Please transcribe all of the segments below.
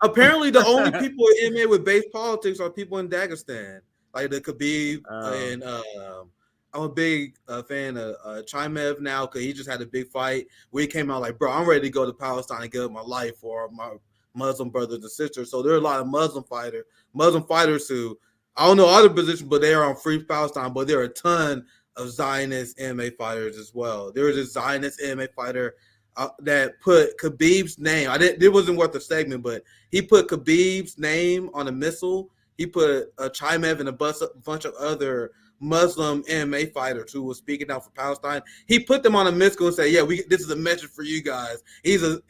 Apparently, the only people in MMA with base politics are people in Dagestan, like the Khabib and I'm a big fan of Chimev now because he just had a big fight where he came out like, bro, I'm ready to go to Palestine and give up my life for my Muslim brothers and sisters. So there are a lot of Muslim fighters who I don't know other positions, but they are on Free Palestine. But there are a ton of Zionist MMA fighters as well. There was a Zionist MMA fighter that put Khabib's name. It wasn't worth a segment, but he put Khabib's name on a missile. He put Chimev and a bunch of other Muslim MMA fighters who was speaking out for Palestine. He put them on a missile and said, "Yeah, this is a message for you guys." He's a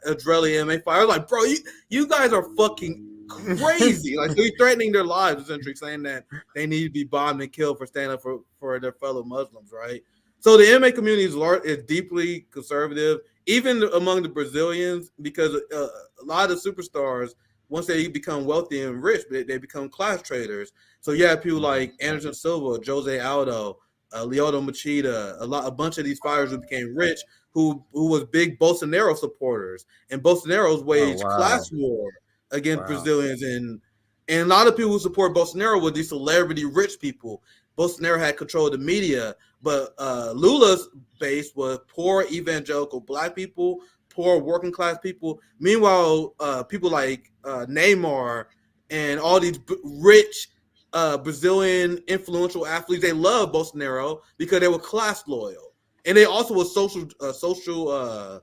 Israeli MMA fighter. I was like, bro, you guys are fucking crazy. Like, so he's threatening their lives, essentially saying that they need to be bombed and killed for standing up for their fellow Muslims, right? So the MMA community is deeply conservative, even among the Brazilians, because a lot of superstars, once they become wealthy and rich, they become class traders. So you have people like Anderson Silva, Jose Aldo, Lyoto Machida, a bunch of these fighters who became rich, who was big Bolsonaro supporters, and Bolsonaro's waged class war against Brazilians, and a lot of people who support Bolsonaro were these celebrity rich people. Bolsonaro had control of the media, but Lula's base was poor evangelical Black people, poor working class people. Meanwhile, people like Neymar and all these rich Brazilian influential athletes, they love Bolsonaro because they were class loyal, and they also were social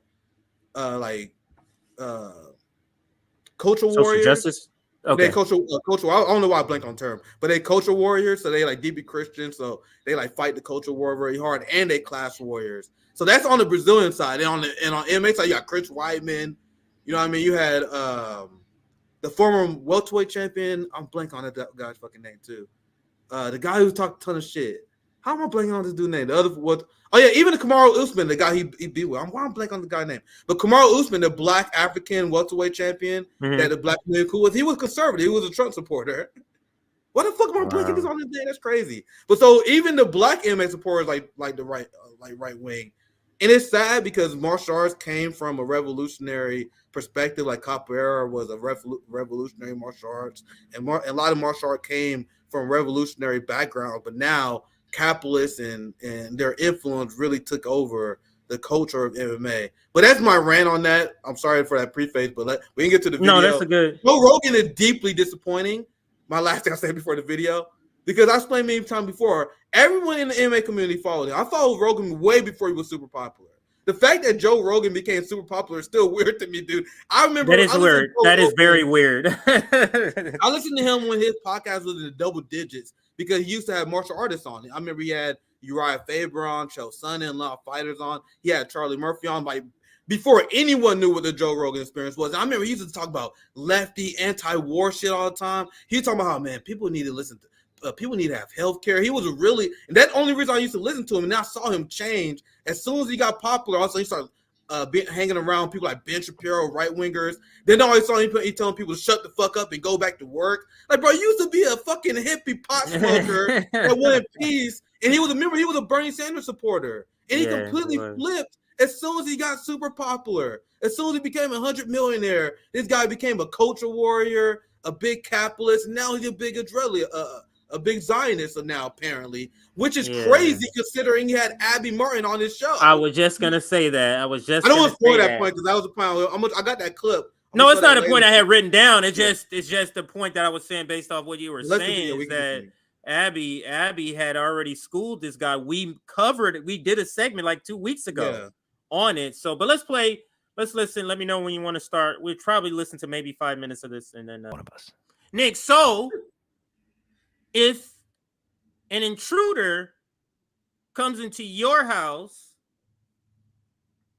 cultural warriors. Justice. Okay. They cultural. I don't know why I blanked on the term, but they cultural warriors. So they like deeply Christian. So they like fight the cultural war very hard, and they class warriors. So that's on the Brazilian side, and on MMA side, you got Chris Weidman. You know what I mean? You had the former welterweight champion. I'm blanking on that guy's fucking name too. The guy who talked a ton of shit. How am I blanking on this dude's name? The other what? Oh yeah, even the Kamaru Usman, the guy he beat with. I'm blanking on the guy's name. But Kamaru Usman, the Black African welterweight champion that the Black community cool with, he was conservative. He was a Trump supporter. What the fuck am I blanking this on this day? That's crazy. But so even the Black MMA supporters like the right wing, and it's sad because martial arts came from a revolutionary perspective. Like capoeira was a revolutionary martial arts, and a lot of martial art came from revolutionary background. But now capitalists and their influence really took over the culture of MMA. But that's my rant on that. I'm sorry for that preface, but we can get to the video. No, that's a good. Joe Rogan is deeply disappointing. My last thing I said before the video, because I explained many times before, everyone in the MMA community followed him. I followed Rogan way before he was super popular. The fact that Joe Rogan became super popular is still weird to me, dude. I remember that is weird. That is very weird. I listened to him when his podcast was in the double digits because he used to have martial artists on it. I remember he had Uriah Faber on, Chael Sonnen, a lot of fighters on. He had Charlie Murphy on, like before anyone knew what the Joe Rogan experience was. And I remember he used to talk about lefty, anti-war shit all the time. He was talking about how, man, people need to listen to people need to have health care. He was and that only reason I used to listen to him, and then I saw him change. As soon as he got popular, also he started hanging around people like Ben Shapiro, right-wingers. Then I always saw him telling people to shut the fuck up and go back to work. Like, bro, you used to be a fucking hippie pot smoker that wanted peace. And he was a Bernie Sanders supporter. And he completely flipped as soon as he got super popular. As soon as he became a 100 millionaire, this guy became a culture warrior, a big capitalist, and now he's a big Israeli, a big Zionist now, apparently, which is crazy considering he had Abby Martin on his show. I was just going to say that. I don't want to spoil that point because that was a point. I got that clip. No, it's not a point I had written down. It's just the point that I was saying based off what you were saying is that Abby had already schooled this guy. We did a segment like 2 weeks ago on it. So, but let's listen. Let me know when you want to start. We'll probably listen to maybe 5 minutes of this and then one of us. Nick, so if an intruder comes into your house,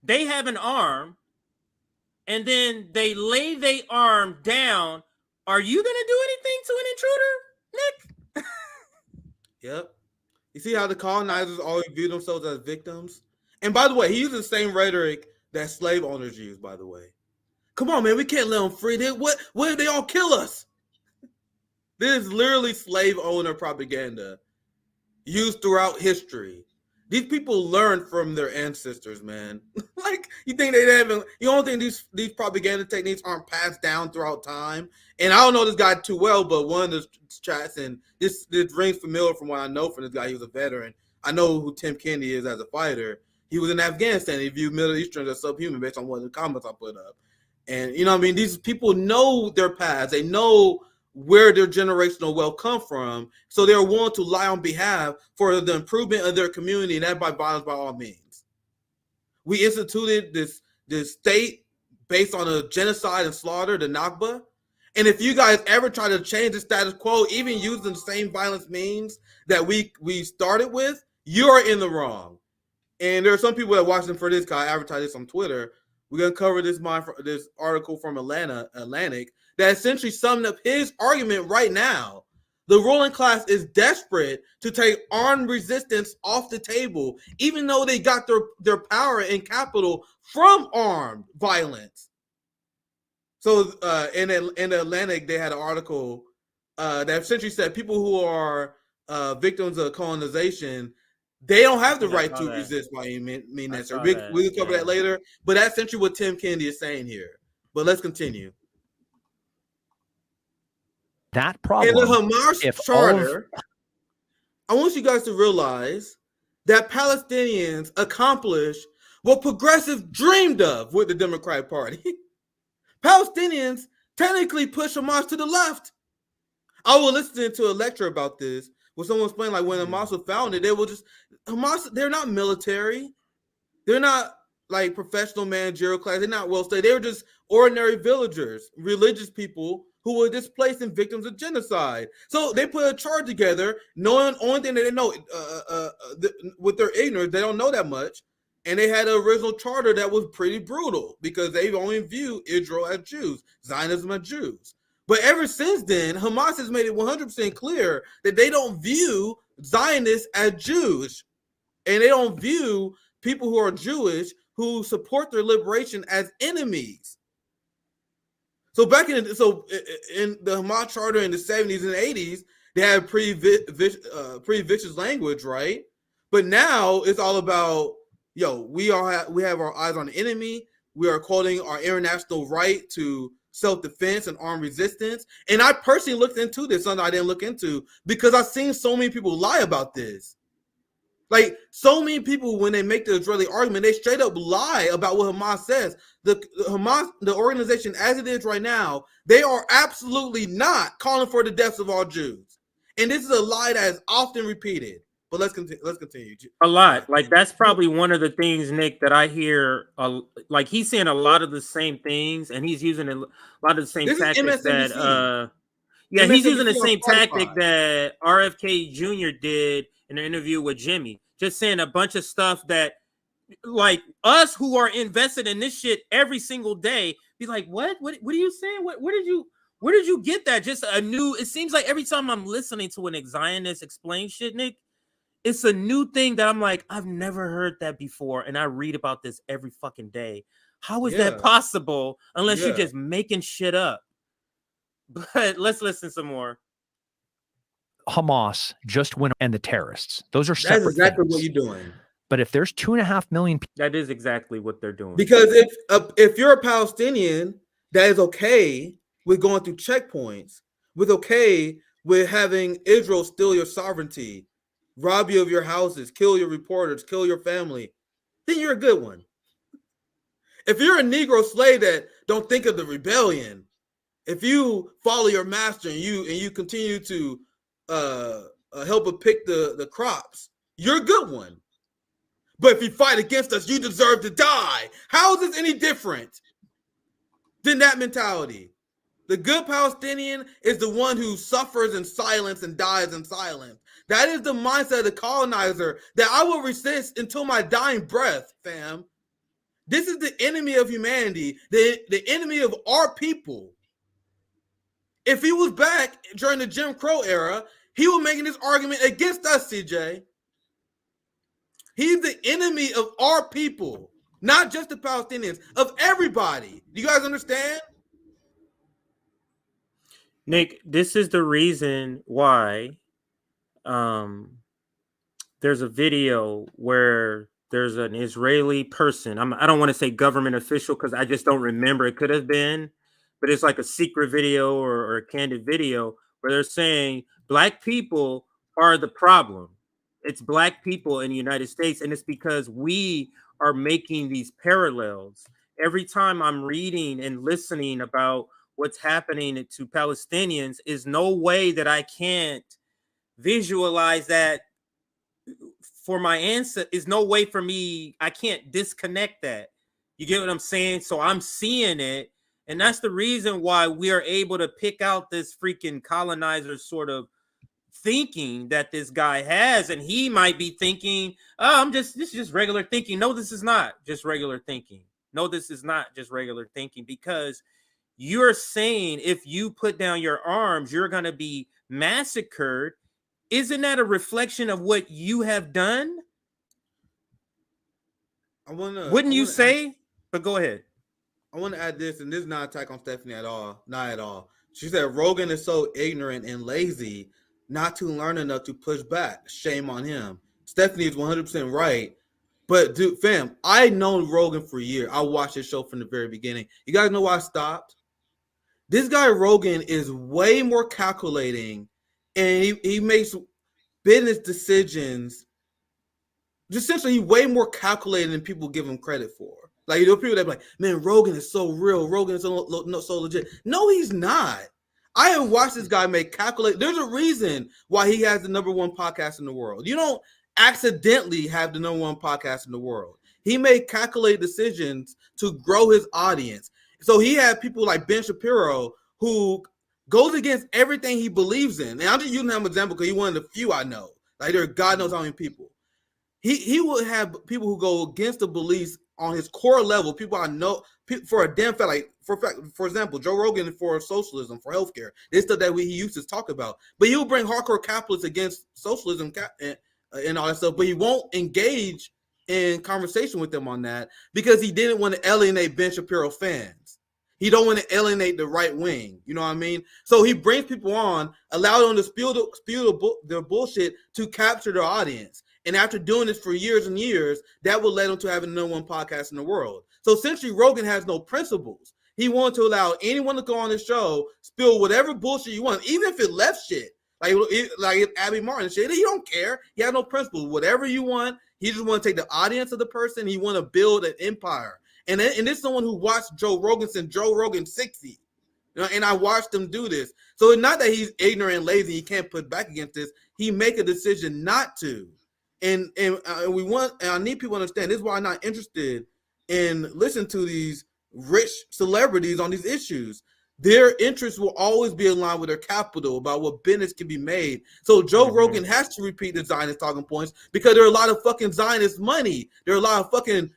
they have an arm, and then they lay their arm down, are you going to do anything to an intruder, Nick? Yep. You see how the colonizers always view themselves as victims? And by the way, he uses the same rhetoric that slave owners use, by the way. Come on, man, we can't let them free. What if they all kill us? This is literally slave owner propaganda used throughout history. These people learn from their ancestors, man. Like, you think they haven't? You don't think these propaganda techniques aren't passed down throughout time? And I don't know this guy too well, but one of the chats, and this rings familiar from what I know from this guy. He was a veteran. I know who Tim Kennedy is as a fighter. He was in Afghanistan. He viewed Middle Easterns as subhuman based on one of the comments I put up. And you know what I mean? These people know their past. They know where their generational wealth come from, so they're willing to lie on behalf for the improvement of their community, and that by violence by all means. We instituted this state based on a genocide and slaughter, the Nakba. And if you guys ever try to change the status quo, even using the same violence means that we started with, you're in the wrong. And there are some people that watching for this guy advertise this on Twitter. We're gonna cover this article from Atlantic that essentially summed up his argument right now. The ruling class is desperate to take armed resistance off the table, even though they got their power and capital from armed violence. So in the Atlantic, they had an article that essentially said people who are victims of colonization, they don't have the right to resist by any means necessary. We'll cover that later. But that's essentially what Tim Kennedy is saying here. But let's continue. That problem. In the Hamas charter, I want you guys to realize that Palestinians accomplish what progressives dreamed of with the Democratic Party. Palestinians technically push Hamas to the left. I was listening to a lecture about this where someone explained, like, when Hamas was founded, they were just Hamas. They're not military. They're not like professional managerial class. They're not well studied. They were just ordinary villagers, religious people who were displaced and victims of genocide. So they put a chart together, knowing only thing that they know with their ignorance, they don't know that much. And they had an original charter that was pretty brutal because they only view Israel as Jews, Zionism as Jews. But ever since then, Hamas has made it 100% clear that they don't view Zionists as Jews. And they don't view people who are Jewish who support their liberation as enemies. So back in the Hamas charter in the 70s and 80s, they had pretty vicious language, right? But now it's all about, we have our eyes on the enemy. We are quoting our international right to self-defense and armed resistance. And I personally looked into this, something I didn't look into, because I've seen so many people lie about this. Like, so many people, when they make the Israeli argument, they straight up lie about what Hamas says. The Hamas, the organization as it is right now, they are absolutely not calling for the deaths of all Jews. And this is a lie that is often repeated. But let's continue. A lot. Like, that's probably one of the things, Nick, that I hear. Like, he's saying a lot of the same things, and he's using a lot of the same tactics that. Yeah, he's using the same tactic that RFK Jr. did in an interview with Jimmy, just saying a bunch of stuff that, like, us who are invested in this shit every single day, be like, what are you saying? Where did you get that? Just a new. It seems like every time I'm listening to an Zionist explain shit, Nick, it's a new thing that I'm like, I've never heard that before, and I read about this every fucking day. How is that possible unless you're just making shit up? But let's listen some more. Hamas just went, and the terrorists. Those are separate. That's exactly things. what you're doing. But if there's 2.5 million people, that is exactly what they're doing. Because if you're a Palestinian that is okay with going through checkpoints, with okay with having Israel steal your sovereignty, rob you of your houses, kill your reporters, kill your family, then you're a good one. If you're a Negro slave that don't think of the rebellion, if you follow your master and you continue to help him pick the crops, you're a good one. But if you fight against us, you deserve to die. How is this any different than that mentality? The good Palestinian is the one who suffers in silence and dies in silence. That is the mindset of the colonizer, that I will resist until my dying breath, fam. This is the enemy of humanity, the enemy of our people. If he was back during the Jim Crow era, he was making this argument against us, CJ. He's the enemy of our people, not just the Palestinians, of everybody. Do you guys understand? Nick, this is the reason why the there's a video where there's an Israeli person. I don't want to say government official because I just don't remember. It could have been, but it's like a secret video or a candid video where they're saying black people are the problem. It's black people in the United States, and it's because we are making these parallels. Every time I'm reading and listening about what's happening to Palestinians, is no way that I can't visualize that for my answer. Is no way for me. I can't disconnect that. You get what I'm saying? So I'm seeing it. And that's the reason why we are able to pick out this freaking colonizer sort of thinking that this guy has. And he might be thinking, oh, this is just regular thinking. No, this is not just regular thinking. No, this is not just regular thinking, because you're saying if you put down your arms, you're going to be massacred. Isn't that a reflection of what you have done? Wouldn't you say? But go ahead. I want to add this, and this is not an attack on Stephanie at all. Not at all. She said Rogan is so ignorant and lazy not to learn enough to push back. Shame on him. Stephanie is 100% right. But dude, fam, I known Rogan for years. I watched his show from the very beginning. You guys know why I stopped? This guy Rogan is way more calculating, and he makes business decisions. Just essentially, he's way more calculated than people give him credit for. Like, you know, people that be like, man, Rogan is so real. Rogan is so legit. No, he's not. I have watched this guy make calculate. There's a reason why he has the #1 podcast in the world. You don't accidentally have the #1 podcast in the world. He made calculated decisions to grow his audience. So he had people like Ben Shapiro who goes against everything he believes in. And I'm just using him as an example because he's one of the few I know. Like, there are God knows how many people. He will have people who go against the beliefs on his core level. People I know for a damn fact, like for example, Joe Rogan for socialism, for healthcare. This stuff that he used to talk about. But he will bring hardcore capitalists against socialism and all that stuff. But he won't engage in conversation with them on that because he didn't want to alienate Ben Shapiro fans. He don't want to alienate the right wing. You know what I mean? So he brings people on, allow them to spill their bullshit to capture their audience. And after doing this for years and years, that will lead him to having the #1 podcast in the world. So essentially, Rogan has no principles. He wanted to allow anyone to go on his show, spill whatever bullshit you want, even if it left shit. Like Abby Martin shit. He don't care. He has no principles. Whatever you want, he just want to take the audience of the person. He want to build an empire. And this is someone who watched Joe Rogan since Joe Rogan 60. You know, and I watched him do this. So it's not that he's ignorant and lazy. He can't put back against this. He make a decision not to. And I need people to understand this is why I'm not interested in listening to these rich celebrities on these issues. Their interests will always be in line with their capital about what business can be made. So Joe Rogan has to repeat the Zionist talking points because there are a lot of fucking Zionist money. There are a lot of fucking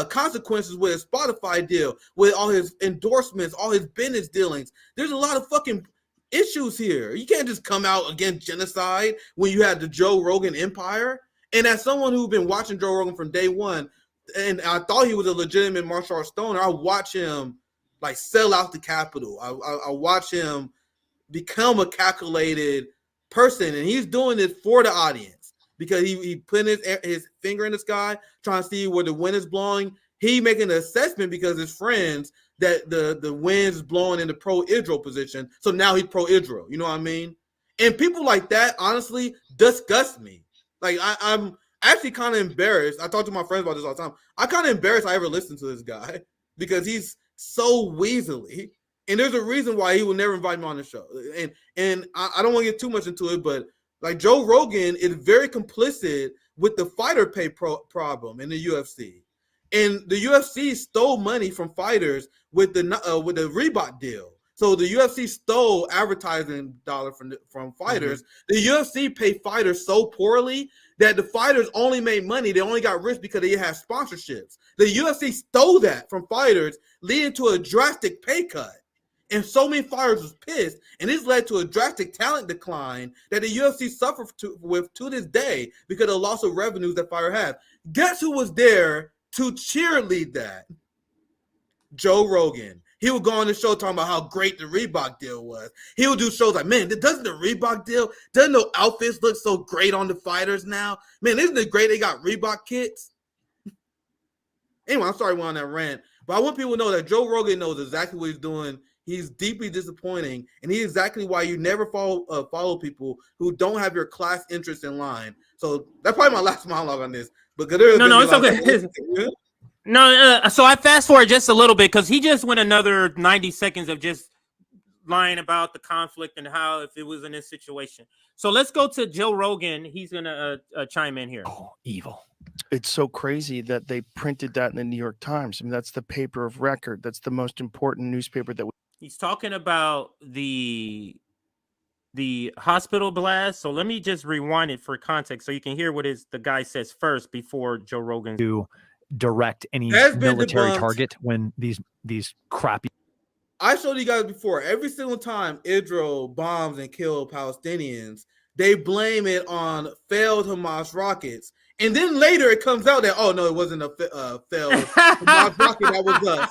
consequences with his Spotify deal, with all his endorsements, all his business dealings. There's a lot of fucking issues here. You can't just come out against genocide when you had the Joe Rogan empire. And as someone who's been watching Joe Rogan from day one, and I thought he was a legitimate martial arts stoner, I watch him like sell out the capital. I watch him become a calculated person, and he's doing it for the audience because he put his finger in the sky, trying to see where the wind is blowing. He making an assessment because his friends that the wind is blowing in the pro-Israel position, so now he's pro-Israel. You know what I mean? And people like that, honestly, disgust me. Like, I'm actually kind of embarrassed. I talk to my friends about this all the time. I'm kind of embarrassed I ever listened to this guy because he's so weaselly. And there's a reason why he will never invite me on the show. And I don't want to get too much into it, but like Joe Rogan is very complicit with the fighter pay problem in the UFC. And the UFC stole money from fighters with the Reebok deal. So the UFC stole advertising dollar from fighters. Mm-hmm. The UFC paid fighters so poorly that the fighters only made money. They only got rich because they had sponsorships. The UFC stole that from fighters, leading to a drastic pay cut. And so many fighters was pissed, and this led to a drastic talent decline that the UFC suffered with to this day because of the loss of revenues that fighters have. Guess who was there to cheerlead that? Joe Rogan. He would go on the show talking about how great the Reebok deal was. He would do shows like, man, doesn't the Reebok deal, doesn't the outfits look so great on the fighters now? Man, isn't it great they got Reebok kits? Anyway, I'm sorry I went on that rant, but I want people to know that Joe Rogan knows exactly what he's doing. He's deeply disappointing, and he's exactly why you never follow people who don't have your class interests in line. So that's probably my last monologue on this. But no, it's okay. No, so I fast forward just a little bit because he just went another 90 seconds of just lying about the conflict and how if it was in this situation. So let's go to Joe Rogan. He's gonna chime in here. Oh, evil. It's so crazy that they printed that in the New York Times. I mean, that's the paper of record. That's the most important newspaper that. He's talking about the hospital blast. So let me just rewind it for context so you can hear what the guy says first before Joe Rogan to direct any military target when these crappy. I showed you guys before. Every single time Israel bombs and kills Palestinians, they blame it on failed Hamas rockets. And then later it comes out that, oh, no, it wasn't a failed Hamas rocket. That was us.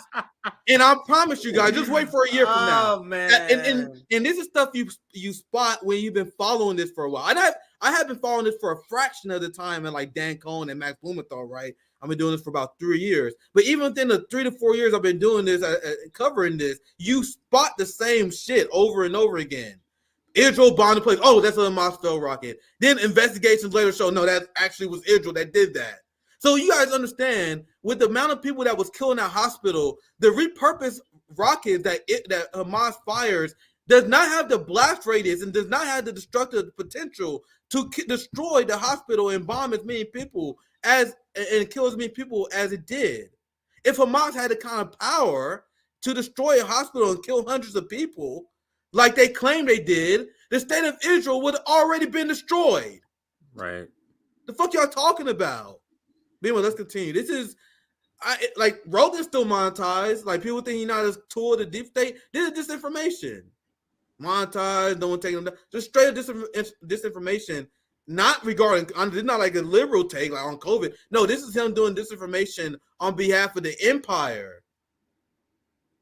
And I promise you guys, just wait for a year from now. Oh, man. And this is stuff you spot when you've been following this for a while. And I have been following this for a fraction of the time, and like Dan Cohen and Max Blumenthal, right? I've been doing this for about 3 years. But even within the 3 to 4 years I've been doing this, covering this, you spot the same shit over and over again. Israel bombed the place. Oh, that's a Hamas failed rocket. Then investigations later show, no, that actually was Israel that did that. So you guys understand, with the amount of people that was killed in that hospital, the repurposed rocket that Hamas fires does not have the blast radius and does not have the destructive potential to destroy the hospital and bomb as many people and kill as many people as it did. If Hamas had the kind of power to destroy a hospital and kill hundreds of people, like they claim they did, the state of Israel would have already been destroyed. Right. The fuck y'all talking about? Anyway, let's continue. This is, like, Rogan's still monetized. Like, people think he's not a tool of the deep state. This is disinformation. Monetized, no one taking them down. Just straight up disinformation. Not regarding, this is not like a liberal take, like on COVID. No, this is him doing disinformation on behalf of the empire.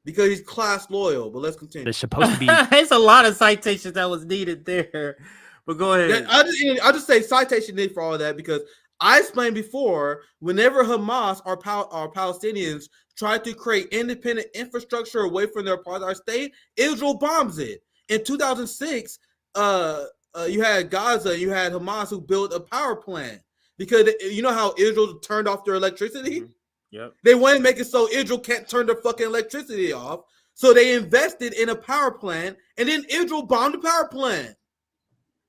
Because he's class loyal, but let's continue. It's supposed to be. It's a lot of citations that was needed there, but go ahead. I'll just say citation need for all of that because I explained before. Whenever Hamas or Palestinians try to create independent infrastructure away from their apartheid state, Israel bombs it. In 2006, you had Gaza, you had Hamas who built a power plant because you know how Israel turned off their electricity. Mm-hmm. Yep. They want to make it so Israel can't turn their fucking electricity off. So they invested in a power plant, and then Israel bombed the power plant.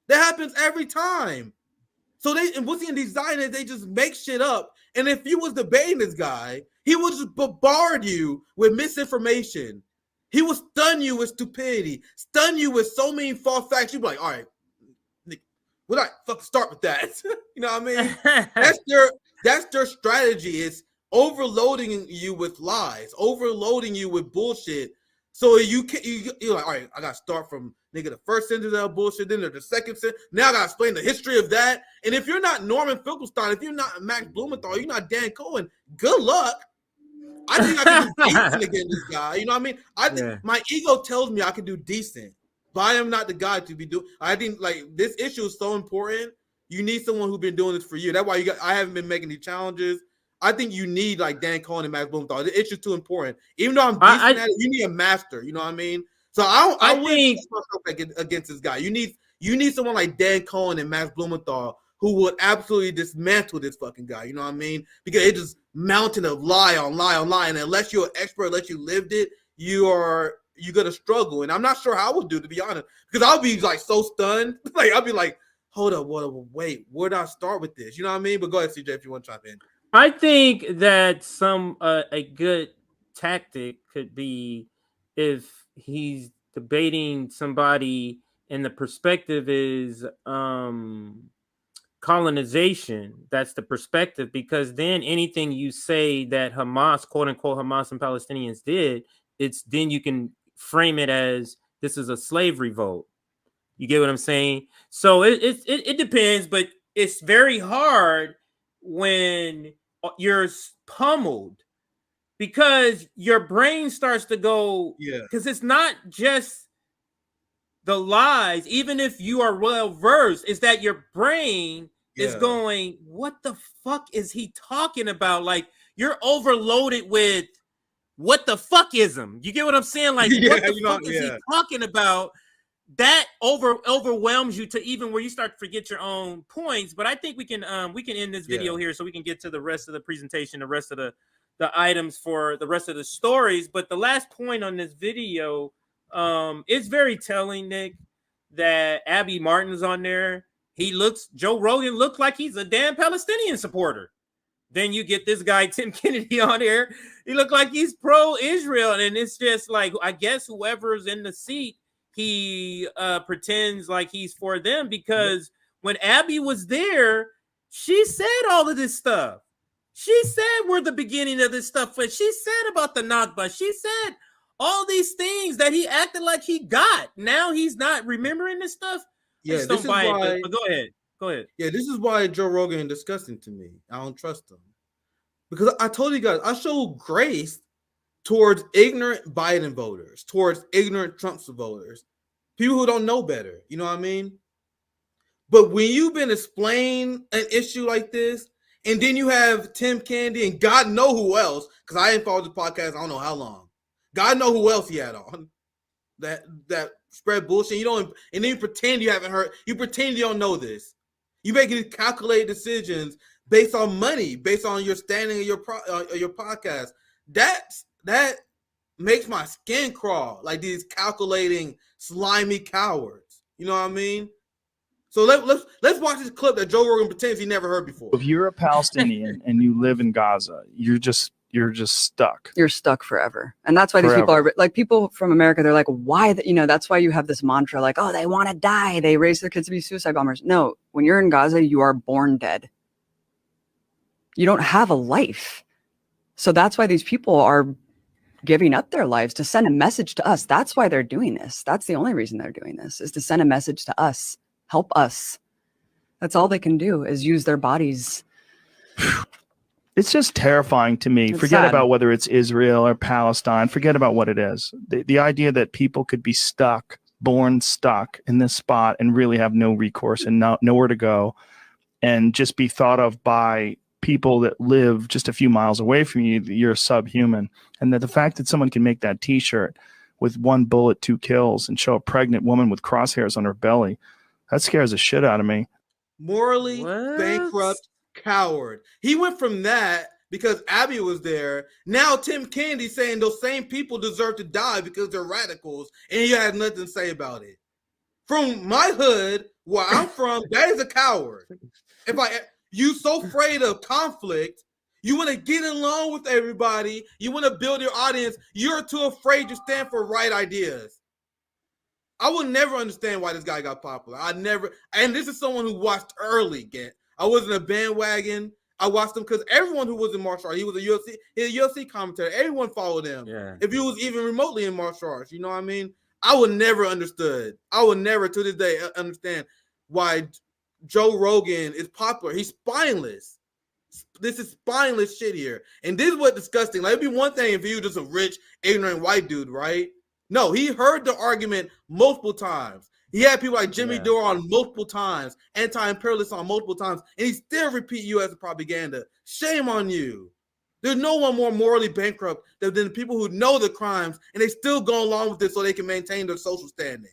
That happens every time. So what's in design is they just make shit up. And if you was debating this guy, he would just bombard you with misinformation. He would stun you with stupidity, stun you with so many false facts. You'd be like, all right, we're not fucking start with that. You know what I mean? That's their strategy. It's overloading you with lies, overloading you with bullshit. So you're like, all right, I gotta start from the first sentence of bullshit, then the second sentence. Now I gotta explain the history of that. And if you're not Norman Finkelstein, if you're not Max Blumenthal, you're not Dan Cohen, good luck. I think I can do decent against this guy. You know what I mean? I think my ego tells me I can do decent, but I am not the guy to be doing. I think like this issue is so important. You need someone who's been doing this for you. That's why I haven't been making these challenges. I think you need like Dan Cohen and Max Blumenthal. The issue's too important. Even though I'm decent at it, you need a master. You know what I mean? So I wouldn't against this guy. You need someone like Dan Cohen and Max Blumenthal who would absolutely dismantle this fucking guy. You know what I mean? Because it's just mountain of lie on lie on lie. And unless you're an expert, unless you lived it, you're gonna struggle. And I'm not sure how I would do, to be honest, because I'll be like so stunned. Like I'll be like, hold up, wait, where do I start with this? You know what I mean? But go ahead, CJ, if you want to chime in. I think that a good tactic could be if he's debating somebody and the perspective is colonization. That's the perspective, because then anything you say that Hamas, quote unquote, Hamas and Palestinians did, then you can frame it as this is a slave revolt. You get what I'm saying? So it depends, but it's very hard when you're pummeled because your brain starts to go, because it's not just the lies, even if you are well versed, is that your brain is going, what the fuck is he talking about? Like, you're overloaded with what the fuckism. You get what I'm saying? Like, what the fuck is he talking about? That overwhelms you to even where you start to forget your own points. But I think we can end this video here so we can get to the rest of the presentation, the rest of the items for the rest of the stories. But the last point on this video, it's very telling, Nick, that Abby Martin's on there. Joe Rogan looks like he's a damn Palestinian supporter. Then you get this guy, Tim Kennedy, on here. He looked like he's pro-Israel. And it's just like, I guess whoever's in the seat, he pretends like he's for them, because when Abby was there, she said all of this stuff. She said we're the beginning of this stuff. But she said about the Nakba. She said all these things that he acted like he got. Now he's not remembering this stuff. Yeah, this is why. But go ahead. Yeah, this is why Joe Rogan is disgusting to me. I don't trust him, because I told you guys I show grace towards ignorant Biden voters, towards ignorant Trump voters, people who don't know better. You know what I mean? But when you've been explaining an issue like this, and then you have Tim Kennedy and God know who else, because I ain't followed the podcast I don't know how long. God know who else he had on that spread bullshit. You don't, and then you pretend you haven't heard. You pretend you don't know this. You make these calculated decisions based on money, based on your standing of your podcast. That makes my skin crawl. Like these calculating, slimy cowards. You know what I mean? So let's watch this clip that Joe Rogan pretends he never heard before. If you're a Palestinian and you live in Gaza, you're just stuck. You're stuck forever. And that's why these people are like, people from America, they're like, why that's why you have this mantra like, oh, they want to die. They raise their kids to be suicide bombers. No, when you're in Gaza, you are born dead. You don't have a life. So that's why these people are giving up their lives to send a message to us. That's why they're doing this. That's the only reason they're doing this, is to send a message to us. Help us. That's all they can do, is use their bodies. It's just terrifying to me. Forget about whether it's Israel or Palestine. Forget about what it is. The idea that people could be born stuck in this spot and really have no recourse and nowhere to go, and just be thought of by people that live just a few miles away from you, you're subhuman. And that the fact that someone can make that T-shirt with 1 bullet, 2 kills, and show a pregnant woman with crosshairs on her belly, that scares the shit out of me. Morally bankrupt coward. He went from that because Abby was there. Now Tim Kennedy saying those same people deserve to die because they're radicals, and he had nothing to say about it. From my hood, where I'm from, that is a coward. You so afraid of conflict, you want to get along with everybody, you want to build your audience, you're too afraid to stand for right ideas. I will never understand why this guy got popular. And this is someone who watched early. I wasn't a bandwagon. I watched him because everyone who was in martial arts, he was a UFC commentator. Everyone followed him. Yeah. If he was even remotely in martial arts, you know what I mean? I would never understood. I would never to this day understand why Joe Rogan is popular. He's spineless. This is spineless shit here. And this is what's disgusting. Like, it'd be one thing if he was just a rich, ignorant white dude, right? No, he heard the argument multiple times. He had people like Jimmy Dore on multiple times, anti-imperialists on multiple times, and he still repeat you as a propaganda. Shame on you. There's no one more morally bankrupt than the people who know the crimes and they still go along with it so they can maintain their social standing.